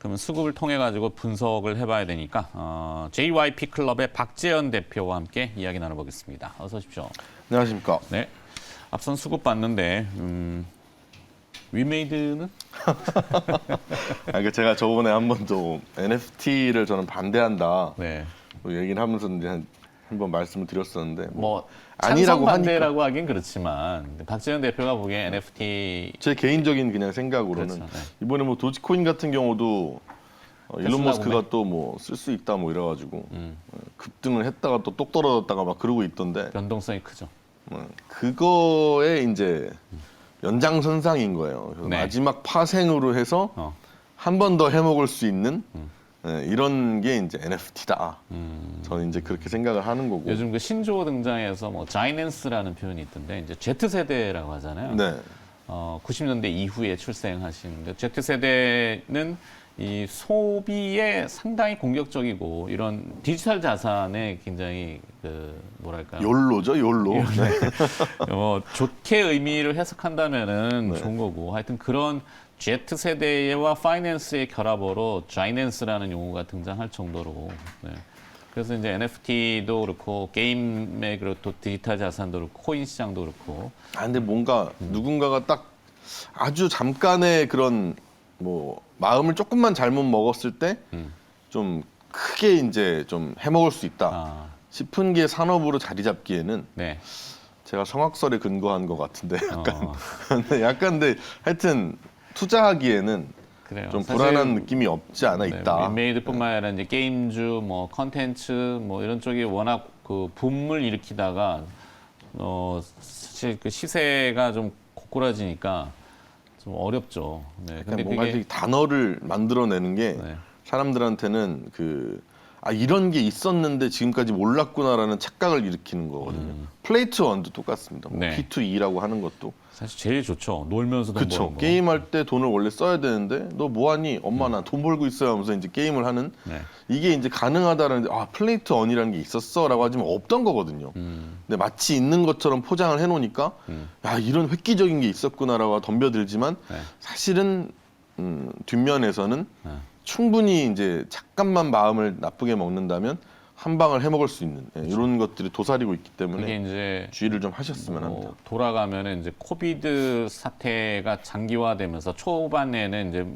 그러면 수급을 통해 가지고 분석을 해봐야 되니까 JYP 클럽의 박재현 대표와 함께 이야기 나눠보겠습니다. 어서 오십시오. 안녕하십니까. 네, 앞선 수급 봤는데 위메이드는? 그러니까 제가 저번에 한 번 좀 NFT를 저는 반대한다 네. 얘기를 하면서 이제 한번 말씀을 드렸었는데 뭐 아니라고 찬성 반대라고 하긴 그렇지만 박재현 대표가 보기엔 NFT 제 개인적인 그냥 생각으로는 그렇죠, 네. 이번에 뭐 도지코인 같은 경우도 일론 테슬라 머스크가 또 뭐 쓸 수 있다 뭐 이래가지고 급등을 했다가 또 똑 떨어졌다가 막 그러고 있던데 변동성이 크죠. 그거에 이제 연장선상인 거예요. 그래서 네. 마지막 파생으로 해서 한 번 더 해먹을 수 있는 이런 게 이제 NFT다. 저는 이제 그렇게 생각을 하는 거고. 요즘 그 신조어 등장해서 뭐 자이낸스라는 표현이 있던데 이제 Z 세대라고 하잖아요. 네. 90년대 이후에 출생하신 Z 세대는 이 소비에 상당히 공격적이고 이런 디지털 자산에 굉장히 그 뭐랄까 욜로죠, 욜로. 네. 좋게 의미를 해석한다면은 네. 좋은 거고 하여튼 그런 Z 세대와 파이낸스의 결합어로 자이낸스라는 용어가 등장할 정도로 네. 그래서 이제 NFT도 그렇고 게임의 그렇고 디지털 자산도 그렇고 코인 시장도 그렇고 근데 뭔가 누군가가 딱 아주 잠깐의 그런 뭐 마음을 조금만 잘못 먹었을 때 좀 크게 이제 좀 해먹을 수 있다 싶은 게 산업으로 자리 잡기에는 네. 제가 성악설에 근거한 것 같은데 약간 근데 하여튼 투자하기에는 그래요. 좀 사실 불안한 느낌이 없지 않아 있다. 윈메이드뿐만 아니라 이제 게임주, 뭐 컨텐츠, 뭐 이런 쪽이 워낙 그 붐을 일으키다가 사실 그 시세가 좀 고꾸라지니까 좀 어렵죠. 네. 근데 뭔가 그게 이 단어를 만들어내는 게 네. 사람들한테는 이런 게 있었는데 지금까지 몰랐구나라는 착각을 일으키는 거거든요. 플레이트 원도 똑같습니다. 뭐 네. P2E라고 하는 것도. 사실 제일 좋죠. 놀면서 돈 그쵸. 버는 거. 게임할 때 돈을 원래 써야 되는데 너 뭐하니? 엄마 나 돈 벌고 있어요 하면서 이제 게임을 하는 네. 이게 이제 가능하다라는 플레이트 원이라는 게 있었어라고 하지만 없던 거거든요. 근데 마치 있는 것처럼 포장을 해놓으니까 야 이런 획기적인 게 있었구나라고 덤벼들지만 네. 사실은 뒷면에서는 네. 충분히 이제 잠깐만 마음을 나쁘게 먹는다면 한 방을 해먹을 수 있는 이런 것들이 도사리고 있기 그게 때문에 이제 주의를 좀 하셨으면 합니다. 돌아가면은 이제 코비드 사태가 장기화되면서 초반에는 이제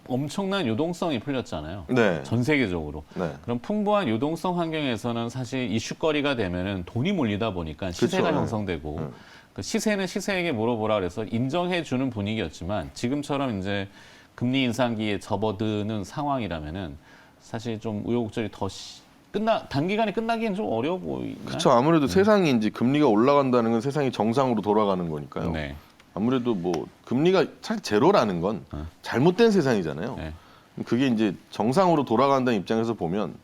엄청난 유동성이 풀렸잖아요. 네. 전 세계적으로. 네. 그럼 풍부한 유동성 환경에서는 사실 이슈거리가 되면은 돈이 몰리다 보니까 시세가 그쵸, 형성되고 그 시세는 시세에게 물어보라 그래서 인정해 주는 분위기였지만 지금처럼 이제 금리 인상기에 접어드는 상황이라면은 사실 좀 우여곡절이 더 단기간에 끝나기엔 좀 어려워 보이나요? 그렇죠. 아무래도 세상이 이제 금리가 올라간다는 건 세상이 정상으로 돌아가는 거니까요. 네. 아무래도 뭐 금리가 사실 제로라는 건 잘못된 세상이잖아요. 네. 그게 이제 정상으로 돌아간다는 입장에서 보면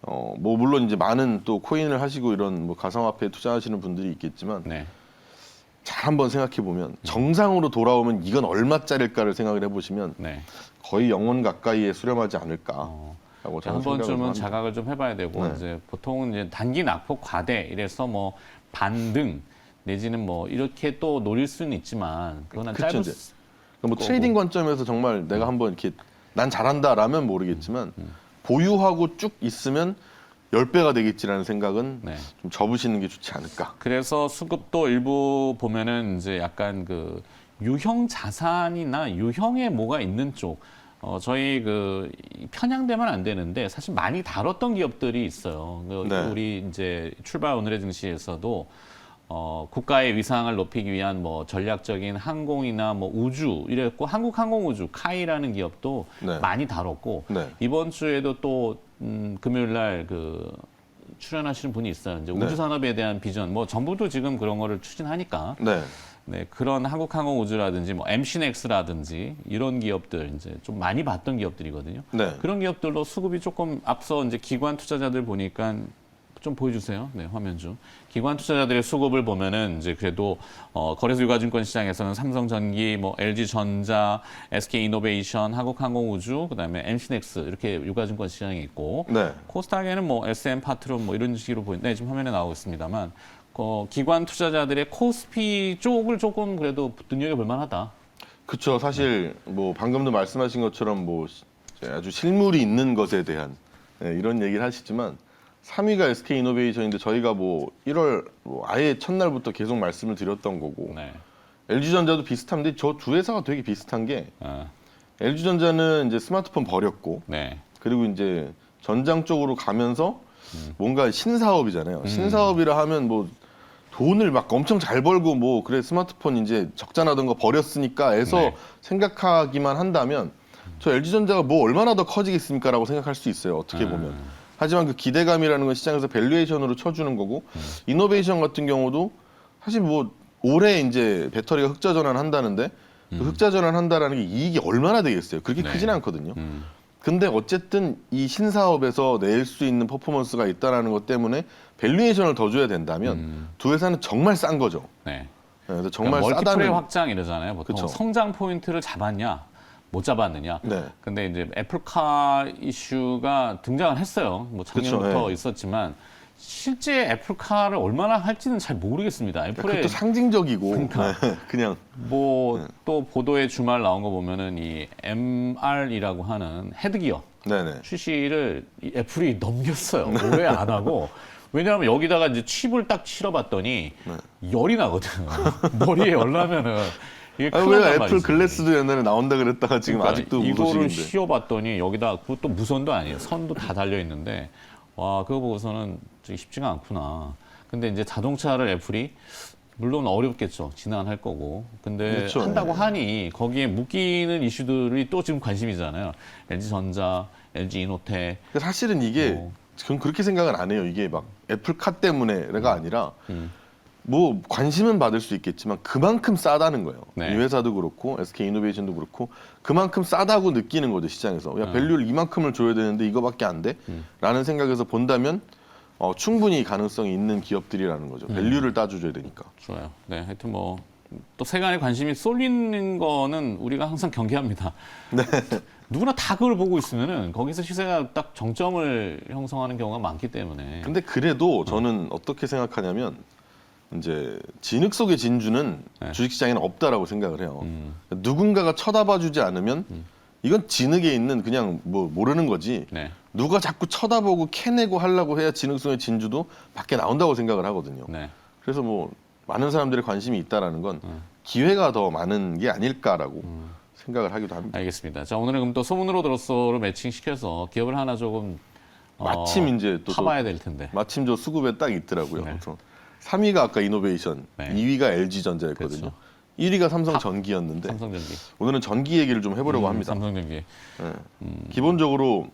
뭐 물론 이제 많은 또 코인을 하시고 이런 뭐 가상화폐에 투자하시는 분들이 있겠지만 네. 잘 한번 생각해 보면 정상으로 돌아오면 이건 얼마짜리일까를 생각을 해보시면 네. 거의 영원 가까이에 수렴하지 않을까. 라고 저는 한 생각을 번쯤은 합니다. 자각을 좀 해봐야 되고 네. 이제 보통은 이제 단기 낙폭 과대 이래서 뭐 반등 내지는 뭐 이렇게 또 노릴 수는 있지만 그건 한 그쵸, 짧은 이제. 뭐 트레이딩 관점에서 정말 내가 한번 이렇게 난 잘한다라면 모르겠지만 보유하고 쭉 있으면 10배가 되겠지라는 생각은 네. 좀 접으시는 게 좋지 않을까. 그래서 수급도 일부 보면은 이제 약간 그 유형 자산이나 유형에 뭐가 있는 쪽 저희 그 편향되면 안 되는데 사실 많이 다뤘던 기업들이 있어요. 네. 우리 이제 출발 오늘의 증시에서도 국가의 위상을 높이기 위한 뭐 전략적인 항공이나 뭐 우주 이랬고 한국항공우주 카이라는 기업도 네. 많이 다뤘고 네. 이번 주에도 또 금요일 날 그 출연하시는 분이 있어요. 이제 네. 우주 산업에 대한 비전 뭐 정부도 지금 그런 거를 추진하니까 네. 네, 그런 한국항공우주라든지 뭐 MC넥스라든지 이런 기업들 이제 좀 많이 봤던 기업들이거든요. 네. 그런 기업들로 수급이 조금 앞서 이제 기관 투자자들 보니까 좀 보여주세요. 네, 화면 좀. 기관 투자자들의 수급을 보면은 이제 그래도 거래소 유가증권 시장에서는 삼성전기, 뭐 LG전자, SK이노베이션, 한국항공우주, 그다음에 MC넥스 이렇게 유가증권 시장이 있고 네. 코스닥에는 뭐 SM 파트론 뭐 이런 식으로 보이는데 지금 화면에 나오고 있습니다만 기관 투자자들의 코스피 쪽을 조금 그래도 눈여겨볼 만하다. 그렇죠. 사실 뭐 방금도 말씀하신 것처럼 뭐 아주 실물이 있는 것에 대한 이런 얘기를 하시지만 3위가 SK이노베이션인데 저희가 뭐 1월 아예 첫날부터 계속 말씀을 드렸던 거고 네. LG전자도 비슷한데 저 두 회사가 되게 비슷한 게 LG전자는 이제 스마트폰 버렸고 네. 그리고 이제 전장 쪽으로 가면서 뭔가 신사업이잖아요. 신사업이라 하면 뭐 돈을 막 엄청 잘 벌고 뭐 그래 스마트폰 이제 적자나던 거 버렸으니까 해서 네. 생각하기만 한다면 저 LG전자가 뭐 얼마나 더 커지겠습니까라고 생각할 수 있어요. 어떻게 보면. 하지만 그 기대감이라는 건 시장에서 밸류에이션으로 쳐주는 거고 이노베이션 같은 경우도 사실 뭐 올해 이제 배터리가 흑자 전환한다는데 그 흑자 전환한다라는 게 이익이 얼마나 되겠어요. 그렇게 네. 크진 않거든요. 근데 어쨌든 이 신사업에서 낼 수 있는 퍼포먼스가 있다라는 것 때문에 밸류에이션을 더 줘야 된다면 두 회사는 정말 싼 거죠. 네. 네, 그래서 정말 그러니까 멀티플레이 싸다는. 확장 이러잖아요. 보통 그쵸. 성장 포인트를 잡았냐, 못 잡았느냐. 네. 근데 이제 애플카 이슈가 등장을 했어요. 뭐 작년부터 그쵸, 네. 있었지만 실제 애플카를 얼마나 할지는 잘 모르겠습니다. 애플의 그것도 상징적이고 그러니까. 네, 그냥 뭐 또 보도에 주말 나온 거 보면은 이 MR이라고 하는 헤드기어 네네. 출시를 이 애플이 넘겼어요. 왜 안 하고? 왜냐하면 여기다가 이제 칩을 딱 실어봤더니 열이 나거든요. 머리에 열 나면은 이게 아, 큰일 왜 난단 애플 말이지. 글래스도 옛날에 나온다 그랬다가 지금 그러니까 아직도 이거를 무소식인데. 씌워봤더니 여기다 그것도 무선도 아니에요. 선도 다 달려 있는데 와 그거 보고서는 되게 쉽지가 않구나. 근데 이제 자동차를 애플이 물론 어렵겠죠. 진행할 거고. 근데 그렇죠. 한다고 네. 하니 거기에 묶이는 이슈들이 또 지금 관심이잖아요. LG전자, LG이노텍. 사실은 이게 전 그렇게 생각은 안 해요. 이게 막 애플카 때문에가 아니라 뭐 관심은 받을 수 있겠지만 그만큼 싸다는 거예요. 네. 이 회사도 그렇고 SK이노베이션도 그렇고 그만큼 싸다고 느끼는 거죠 시장에서. 야 밸류를 이만큼을 줘야 되는데 이거밖에 안 돼? 라는 생각에서 본다면 충분히 가능성이 있는 기업들이라는 거죠. 밸류를 따져줘야 되니까. 좋아요. 네, 하여튼 뭐 또 세간의 관심이 쏠리는 거는 우리가 항상 경계합니다. 네. 누구나 다 그걸 보고 있으면은 거기서 시세가 딱 정점을 형성하는 경우가 많기 때문에. 근데 그래도 저는 어떻게 생각하냐면 이제 진흙 속의 진주는 네. 주식시장에는 없다라고 생각을 해요. 누군가가 쳐다봐주지 않으면 이건 진흙에 있는 그냥 뭐 모르는 거지. 네, 누가 자꾸 쳐다보고 캐내고 하려고 해야 진흙 속의 진주도 밖에 나온다고 생각을 하거든요. 네. 그래서 뭐 많은 사람들의 관심이 있다라는 건 기회가 더 많은 게 아닐까라고 생각을 하기도 합니다. 알겠습니다. 자, 오늘은 그럼 또 소문으로 들었어로 매칭시켜서 기업을 하나 조금 마침 이제 또 파봐야 될 텐데. 마침 저 수급에 딱 있더라고요. 네. 그래서 3위가 아까 이노베이션, 네. 2위가 LG전자였거든요. 그렇죠. 1위가 삼성전기였는데 삼성전기. 오늘은 전기 얘기를 좀 해보려고 합니다. 삼성전기. 기본적으로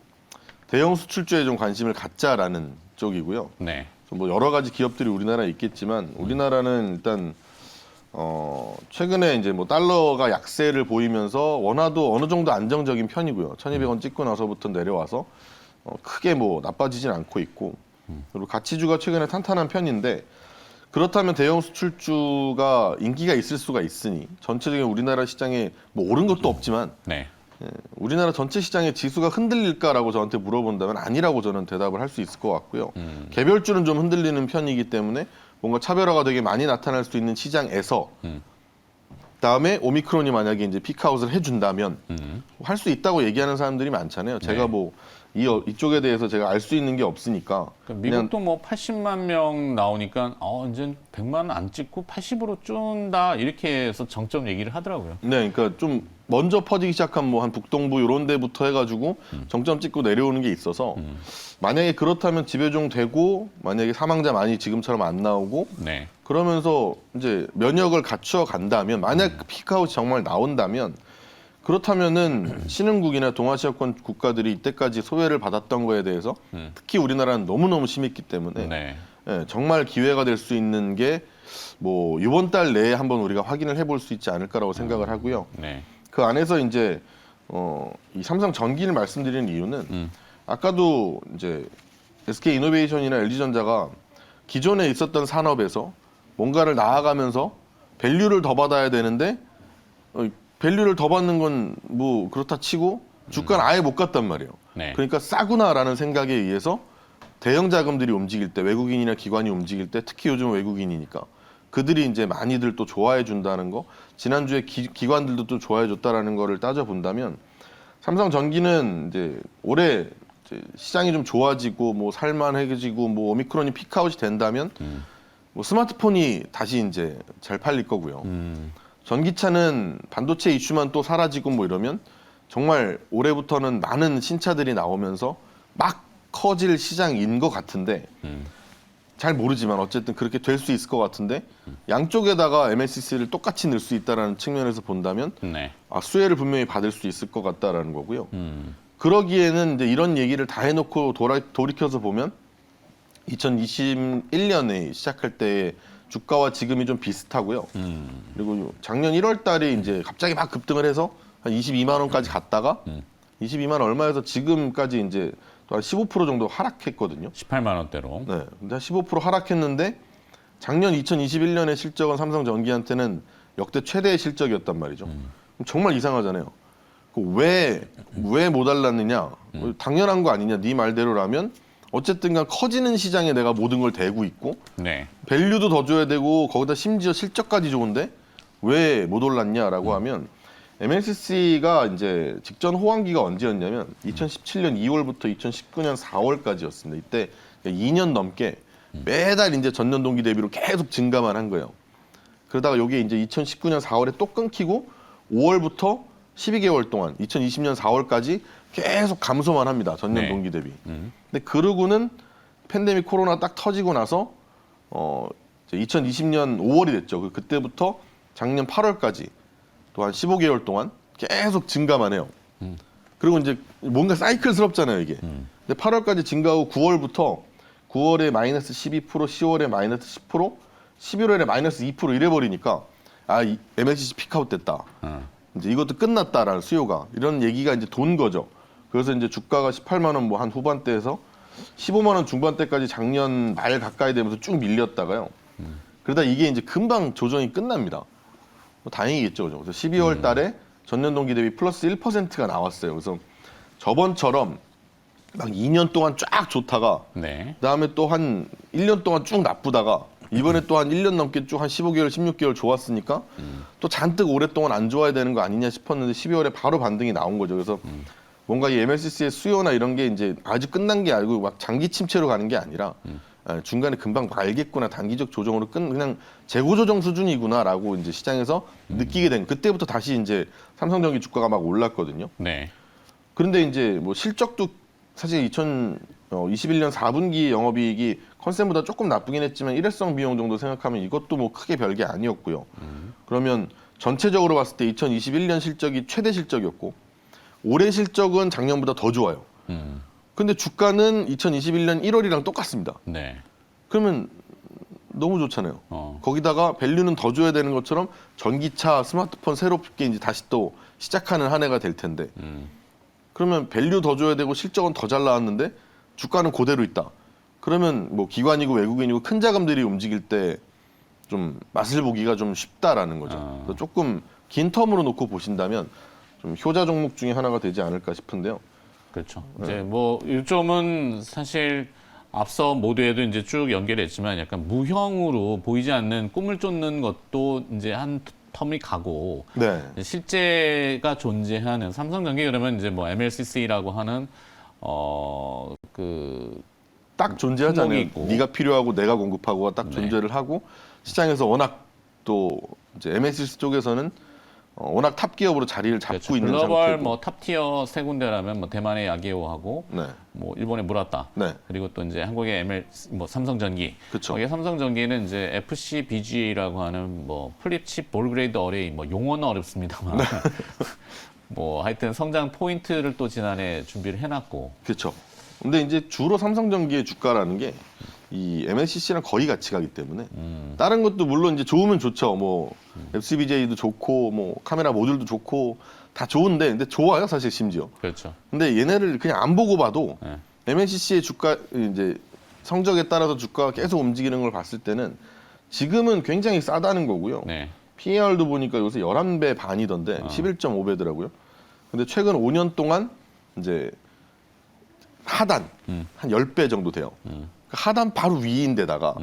대형 수출주에 좀 관심을 갖자라는 쪽이고요. 네. 뭐 여러 가지 기업들이 우리나라에 있겠지만 우리나라는 일단 최근에 이제 뭐 달러가 약세를 보이면서 원화도 어느 정도 안정적인 편이고요. 1,200원 찍고 나서부터 내려와서 크게 뭐 나빠지진 않고 있고 그리고 가치주가 최근에 탄탄한 편인데 그렇다면 대형 수출주가 인기가 있을 수가 있으니 전체적인 우리나라 시장에 뭐 오른 것도 없지만 네. 우리나라 전체 시장의 지수가 흔들릴까라고 저한테 물어본다면 아니라고 저는 대답을 할 수 있을 것 같고요. 개별주는 좀 흔들리는 편이기 때문에 뭔가 차별화가 되게 많이 나타날 수 있는 시장에서 다음에 오미크론이 만약에 이제 피크아웃을 해준다면 할 수 있다고 얘기하는 사람들이 많잖아요. 제가 네. 뭐 이쪽에 대해서 제가 알 수 있는 게 없으니까 그러니까 미국도 뭐 80만 명 나오니까 이제 100만 안 찍고 80으로 준다 이렇게 해서 정점 얘기를 하더라고요. 네, 그러니까 좀 먼저 퍼지기 시작한 뭐 한 북동부 이런 데부터 해가지고 정점 찍고 내려오는 게 있어서 만약에 그렇다면 지배종 되고 만약에 사망자 많이 지금처럼 안 나오고 네. 그러면서 이제 면역을 갖추어 간다면 만약 피크아웃이 정말 나온다면 그렇다면은 신흥국이나 동아시아권 국가들이 이때까지 소외를 받았던 거에 대해서 특히 우리나라는 너무너무 심했기 때문에 네. 예, 정말 기회가 될 수 있는 게 뭐 이번 달 내에 한번 우리가 확인을 해볼 수 있지 않을까라고 생각을 하고요. 네. 그 안에서 이제 이 삼성 전기를 말씀드리는 이유는 아까도 이제 SK 이노베이션이나 LG전자가 기존에 있었던 산업에서 뭔가를 나아가면서 밸류를 더 받아야 되는데 밸류를 더 받는 건 뭐 그렇다 치고 주가는 아예 못 갔단 말이에요. 네. 그러니까 싸구나라는 생각에 의해서 대형 자금들이 움직일 때 외국인이나 기관이 움직일 때 특히 요즘 외국인이니까 그들이 이제 많이들 또 좋아해 준다는 거 지난주에 기관들도 또 좋아해 줬다라는 거를 따져 본다면 삼성전기는 이제 올해 이제 시장이 좀 좋아지고 뭐 살만해지고 뭐 오미크론이 피크아웃이 된다면 뭐 스마트폰이 다시 이제 잘 팔릴 거고요. 전기차는 반도체 이슈만 또 사라지고 뭐 이러면 정말 올해부터는 많은 신차들이 나오면서 막 커질 시장인 것 같은데 잘 모르지만 어쨌든 그렇게 될 수 있을 것 같은데 양쪽에다가 MLCC를 똑같이 넣을 수 있다는 측면에서 본다면 네. 수혜를 분명히 받을 수 있을 것 같다라는 거고요. 그러기에는 이제 이런 얘기를 다 해놓고 돌이켜서 보면 2021년에 시작할 때 주가와 지금이 좀 비슷하고요. 그리고 작년 1월 달에 이제 갑자기 막 급등을 해서 한 22만 원까지 갔다가 22만 원 얼마에서 지금까지 이제 또 한 15% 정도 하락했거든요. 18만 원대로. 네. 근데 한 15% 하락했는데 작년 2021년의 실적은 삼성전기한테는 역대 최대의 실적이었단 말이죠. 정말 이상하잖아요. 왜 못 알랐느냐? 당연한 거 아니냐? 네 말대로라면 어쨌든간 커지는 시장에 내가 모든 걸 대고 있고 네. 밸류도 더 줘야 되고 거기다 심지어 실적까지 좋은데 왜 못 올랐냐라고 하면 MLCC가 이제 직전 호황기가 언제였냐면 2017년 2월부터 2019년 4월까지였습니다. 이때 2년 넘게 매달 이제 전년 동기 대비로 계속 증가만 한 거예요. 그러다가 이게 이제 2019년 4월에 또 끊기고 5월부터 12개월 동안 2020년 4월까지 계속 감소만 합니다. 전년 네. 동기 대비. 근데 그러고는 팬데믹 코로나 딱 터지고 나서 2020년 5월이 됐죠. 그때부터 작년 8월까지 또 한 15개월 동안 계속 증가만 해요. 그리고 이제 뭔가 사이클스럽잖아요, 이게. 근데 8월까지 증가하고 9월에 마이너스 12%, 10월에 마이너스 10%, 11월에 마이너스 2% 이래 버리니까 이 MLCC 피크아웃 됐다. 이제 이것도 끝났다라는 수요가 이런 얘기가 이제 돈 거죠. 그래서 이제 주가가 18만 원 뭐 한 후반대에서 15만 원 중반대까지 작년 말 가까이 되면서 쭉 밀렸다가요. 그러다 이게 이제 금방 조정이 끝납니다. 뭐 다행이겠죠. 그래서 12월 달에 전년 동기 대비 플러스 1%가 나왔어요. 그래서 저번처럼 막 2년 동안 쫙 좋다가 네. 그다음에 또 한 1년 동안 쭉 나쁘다가 이번에 또 한 1년 넘게 쭉 한 15개월, 16개월 좋았으니까 또 잔뜩 오랫동안 안 좋아야 되는 거 아니냐 싶었는데 12월에 바로 반등이 나온 거죠. 그래서 뭔가 이 MLCC의 수요나 이런 게 이제 아주 끝난 게 아니고 막 장기 침체로 가는 게 아니라 중간에 금방 알겠구나, 단기적 조정으로 그냥 재고 조정 수준이구나라고 이제 시장에서 느끼게 된 그때부터 다시 이제 삼성전기 주가가 막 올랐거든요. 네. 그런데 이제 뭐 실적도 사실 2021년 4분기 영업이익이 컨센보다 조금 나쁘긴 했지만 일회성 비용 정도 생각하면 이것도 뭐 크게 별게 아니었고요. 그러면 전체적으로 봤을 때 2021년 실적이 최대 실적이었고 올해 실적은 작년보다 더 좋아요. 근데 주가는 2021년 1월이랑 똑같습니다. 네. 그러면 너무 좋잖아요. 거기다가 밸류는 더 줘야 되는 것처럼 전기차, 스마트폰 새롭게 이제 다시 또 시작하는 한 해가 될 텐데 그러면 밸류 더 줘야 되고 실적은 더 잘 나왔는데 주가는 그대로 있다. 그러면 뭐 기관이고 외국인이고 큰 자금들이 움직일 때 좀 맛을 보기가 좀 쉽다라는 거죠. 그래서 조금 긴 텀으로 놓고 보신다면 좀 효자 종목 중에 하나가 되지 않을까 싶은데요. 그렇죠. 이제 뭐 요점은 사실 앞서 모두에도 이제 쭉 연결했지만 약간 무형으로 보이지 않는 꿈을 쫓는 것도 이제 한 텀이 가고 네. 실제가 존재하는 삼성전기 그러면 이제 뭐 MLCC라고 하는 딱 존재하잖아요. 품목이 있고. 네가 필요하고 내가 공급하고가 딱 존재를 하고 시장에서 워낙 또 이제 MLCC 쪽에서는 워낙 탑 기업으로 자리를 잡고 그렇죠. 있는 글로벌 상태고. 뭐 탑티어 세 군데라면 뭐 대만의 야기오하고 네. 뭐 일본의 무라타 네. 그리고 또 이제 한국의 뭐 삼성전기. 그쵸. 거기에 삼성전기는 이제 FCBGA라고 하는 뭐 플립칩 볼그레이드 어레이 뭐 용어는 어렵습니다만 네. 뭐 하여튼 성장 포인트를 또 지난해 준비를 해놨고. 그렇죠. 근데 이제 주로 삼성전기의 주가라는 게 이 MLCC랑 거의 같이 가기 때문에 다른 것도 물론 이제 좋으면 좋죠. 뭐 FCBJ도 좋고 뭐 카메라 모듈도 좋고 다 좋은데 근데 좋아요 사실 심지어. 그렇죠. 근데 얘네를 그냥 안 보고 봐도 네. MLCC의 주가 이제 성적에 따라서 주가가 계속 움직이는 걸 봤을 때는 지금은 굉장히 싸다는 거고요. 네. PER도 보니까 요새 11배 반이던데 11.5배더라고요. 근데 최근 5년 동안 이제 하단 한 10배 정도 돼요. 하단 바로 위인데다가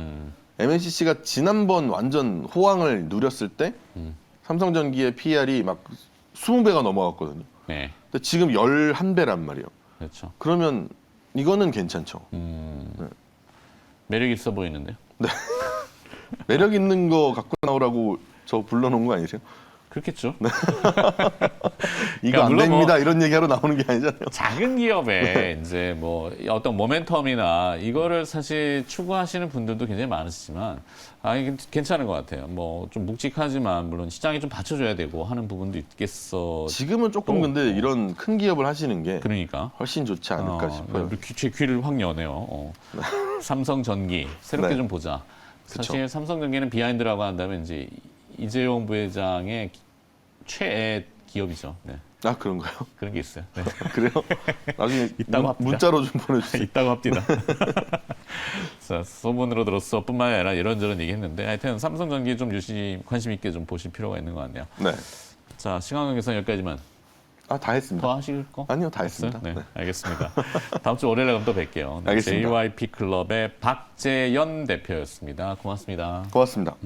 MLCC가 지난번 완전 호황을 누렸을 때 삼성전기의 PER이 막 20배가 넘어갔거든요. 네. 근데 지금 11배란 말이에요. 그렇죠. 그러면 이거는 괜찮죠. 매력 있어 보이는데요. 매력 있는 거 갖고 나오라고 저 불러놓은 거 아니세요? 그렇겠죠. 이거 안 물론 됩니다. 이런 얘기하러 나오는 게 아니잖아요. 작은 기업에 이제 뭐 어떤 모멘텀이나 이거를 사실 추구하시는 분들도 굉장히 많으시지만 이게 괜찮은 것 같아요. 뭐 좀 묵직하지만 물론 시장이 좀 받쳐줘야 되고 하는 부분도 있겠어. 지금은 조금 근데 이런 큰 기업을 하시는 게 그러니까 훨씬 좋지 않을까 싶어요. 제 귀를 확 여네요. 삼성전기 새롭게 네. 좀 보자. 그쵸. 사실 삼성전기는 비하인드라고 한다면 이제 이재용 부회장의 최애 기업이죠. 네. 아 그런가요? 그런 게 있어요. 네. 그래요? 나중에 있다고 합니다. 문자로 좀 보내주세요. 있다고 합니다. 자, 소문으로 들었어 뿐만 아니라 이런저런 얘기했는데 하여튼 삼성전기 좀 유심 관심 있게 좀 보실 필요가 있는 것 같네요. 네. 자, 시간 관계상 여기까지만. 아 다 했습니다. 더 하실 거? 아니요, 다 없어요? 했습니다. 네, 네. 알겠습니다. 다음 주 월요일에 그럼 또 뵐게요. 네, 알겠습니다. JYP 클럽의 박재연 대표였습니다. 고맙습니다. 고맙습니다.